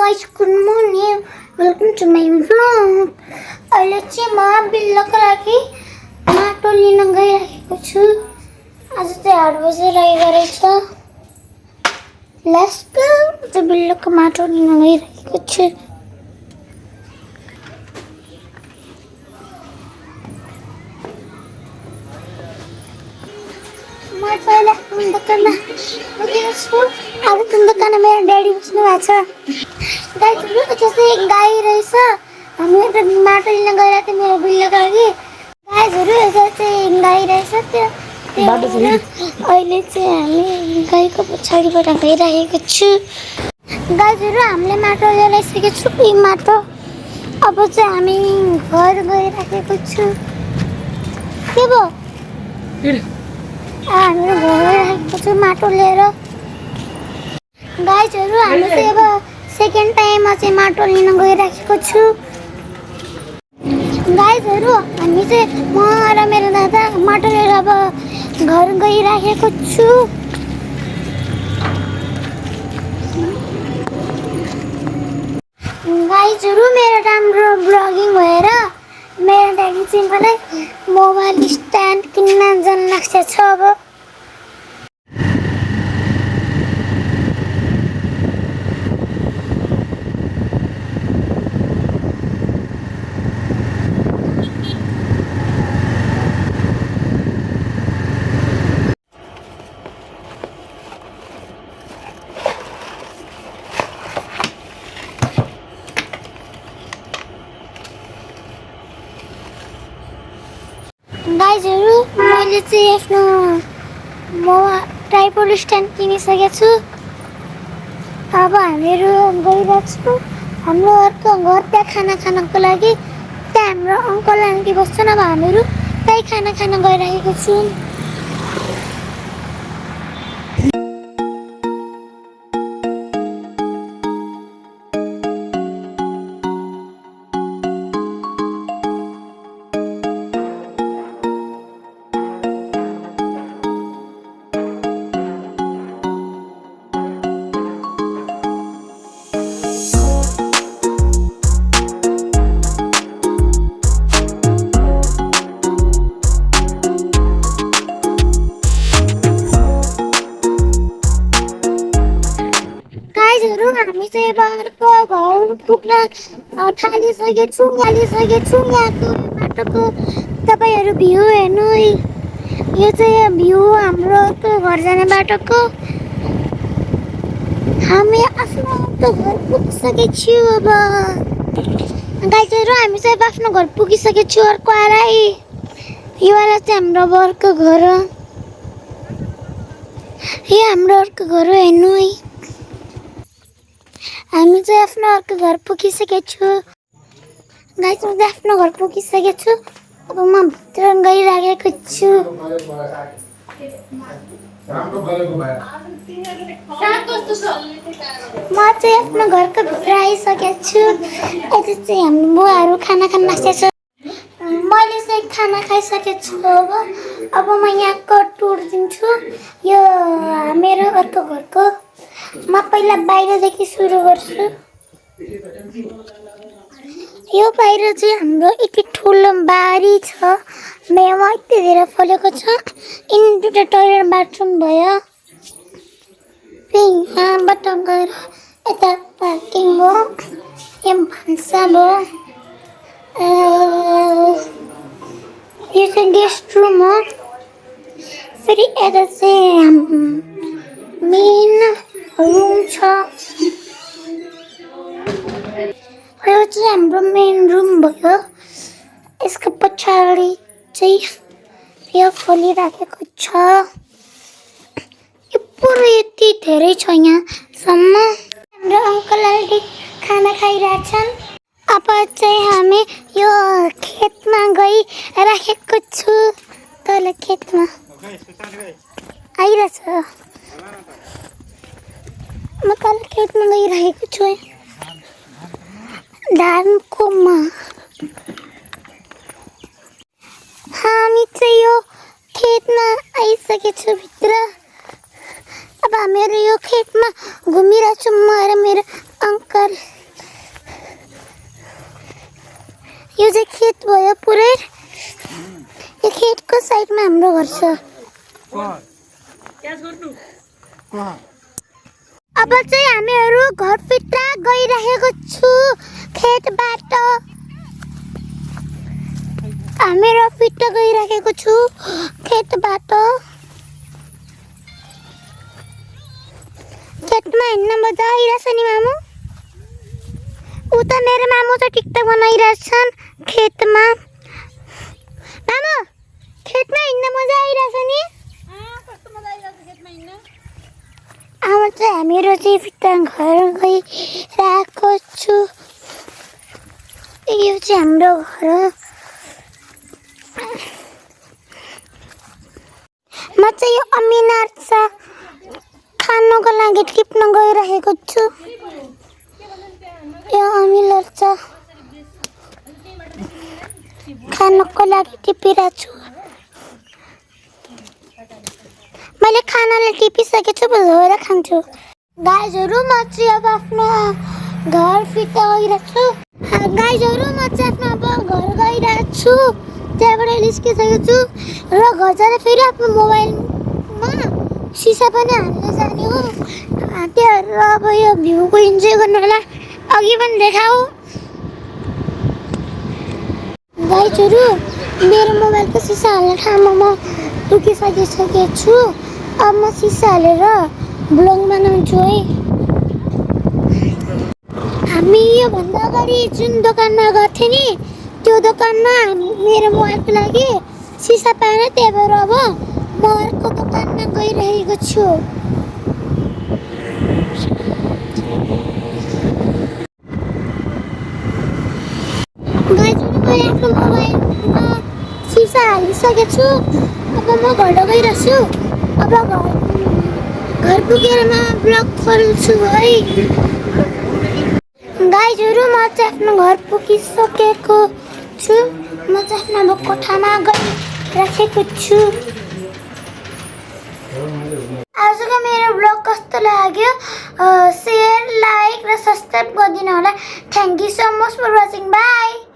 guys, good morning. Welcome to my vlog. अहिले चाहिँ म बिल्लोको लागि माटो लिन गइरहेको छु। आज चाहिँ 8 बजे रहेछ। Let's go. त्यो बिल्लोको माटो लिन गइरहेको छु। म पहिला दोकानमा गइरहेछु। अब त्यो दोकानमा मेरो ड्याडी बस्नु भएको छ। गाईहरु जस्तै गाई रहेछ। हामी त माटो लिन गइरहेको थियौँ मेरो बिल्लोको लागि। गाईहरु जस्तै गाई रहेछ त्यो बाटो छ नि। अहिले चाहिँ हामी गाईको पछाडिबाट गइरहेको छु। गाईहरु हामीले माटो लिएर आइसकेको छु। यी माटो अब चाहिँ हामी घर गइरहेको छु। के भयो? हामी घर गइरहेको छु माटो लिएर। गाईहरु हामी चाहिँ अब सेकेन्ड टाइममा चाहिँ माटो लिन गइरहेको छु। गाईहरु हामी चाहिँ म र मेरो दादा माटो लिएर अब घर गइरहेको छु। गाईहरु मेरो राम्रो ब्लगिङ भएर मेरो ड्याडी चाहिँ मलाई मोबाइल स्ट्यान्ड किन्न जान लाग्छ छ अब। गाईहरु मैले चाहिँ आफ्नो ट्राइपोड स्ट्यान्ड किनिसकेको छु। अब हामीहरू गइरहेको छु हाम्रो अर्को घर त्यहाँ खाना खानको लागि। त्यहाँ हाम्रो अङ्कल आन्टी बस्छन्। अब हामीहरू त्यही खाना खान गइरहेको छु। हामी चाहिँ बाहिरको घर पुग्न थालिसकेको छु। यहाँको बाटोको तपाईँहरू भ्यू हेर्नु। यो चाहिँ भ्यू हाम्रो घर जाने बाटोको। हामी आफ्नो घर पुगिसकेको छु। अब गाईहरु हामी चाहिँ आफ्नो घर पुगिसकेको छु। अर्को आराई यो वाला चाहिँ हाम्रो अर्को घर हो। यो हाम्रो अर्को घर हो हेर्नु। हामी चाहिँ आफ्नो अर्को घर पुगिसकेको छु। गाईहरु चाहिँ आफ्नो घर पुगिसकेको छु। अब म भित्र गइरहेको छु। म चाहिँ आफ्नो घरको भित्र आइसकेको छु। यति चाहिँ हाम्रो बुवाहरू खाना खान लाग्छ। मैले चाहिँ खाना खाइसकेको छु। अब म यहाँको टुर दिन्छु। यो मेरो अर्को घरको। म पहिला बाहिरदेखि सुरु गर्छु। यो बाहिर चाहिँ हाम्रो यति ठुलो बारी छ। मेरोमा यति धेरै फलेको छ। इन दुईटा टोइलेट बाथरुम भयो। यहाँबाट गएर यता पार्किङ भयो। यहाँ भान्सा भयो। यो चाहिँ गेस्ट रुम हो। फेरि यता चाहिँ मेन रुम छ। यो चाहिँ हाम्रो मेन रुम भयो। यसको पछाडि चाहिँ यो खोलिराखेको छ। यो पुरो यति धेरै छ यहाँसम्म। हाम्रो अङ्कल आन्टी खाना खाइरहेछन्। अब चाहिँ हामी यो खेतमा गइराखेको छु। तल खेतमा आइरहेछ। म तल खेतमा गइरहेको छु। धानकोमा हामी चाहिँ यो खेतमा आइसकेको छु भित्र। अब हामीहरू यो खेतमा घुमिरहेछौँ म र मेरो अङ्कल। गर्छ। अब चाहिँ हामीहरू घरभित्र गइरहेको छु खेतबाट। हामीहरू फिट गइरहेको छु खेतबाट। खेतमा हिँड्न मजा आइरहेछ नि मामु। उता मेरो मामु चाहिँ टिकटक बनाइरहेछन् खेतमा। मामु खेतमा हिँड्न मजा आइरहेछ नि। अब चाहिँ हामीहरू चाहिँ फिट घर गइरहेको छु। यो चाहिँ हाम्रो घर हो। म चाहिँ यो अमिनार्छ खानको लागि टिप्न गइरहेको छु। यो अमिनार्छ खानको लागि टिपिरहेको छु। मैले खानाले टिपिसकेको छु, भोएर खान्छु। गाइजहरू म चाहिँ अब आफ्नो घर फिट गइरहेको छु। गाइजहरू म चाहिँ आफ्नो अब घर गइरहेको छु। त्यहाँबाट निस्किसकेको छु र घर जाँदा फेरि आफ्नो मोबाइलमा सिसा पनि हाल्न जाने हो। त्यहाँहरू अब यो भ्यूको इन्जोय गर्नु होला। अघि पनि देखाऊ गाइजहरू। मेरो मोबाइलको सिसा हाल्ने ठाउँमा म पुगिसकेको छु। अब म सिसा हालेर ब्लग बनाउँछु है। हामी योभन्दा अगाडि जुन दोकानमा गएको थियौँ नि, त्यो दोकानमा मेरो मोबाइलको लागि सिसा पाएन। त्यही भएर अब म अर्को दोकानमा गइरहेको छु। गाइजहरू मैले आफ्नो मोबाइलमा सिसा हालिसकेको छु। अब म घर गइरहेको छु। अब घर पुगेर म ब्लग खोल्छु है। गाइजहरू म चाहिँ आफ्नो घर पुगिसकेको छु। म चाहिँ आफ्नो कोठामा गइराखेको छु। आजको मेरो ब्लग कस्तो लाग्यो सेयर, लाइक र सब्सक्राइब गरिदिनु होला। Thank you so much for watching. By.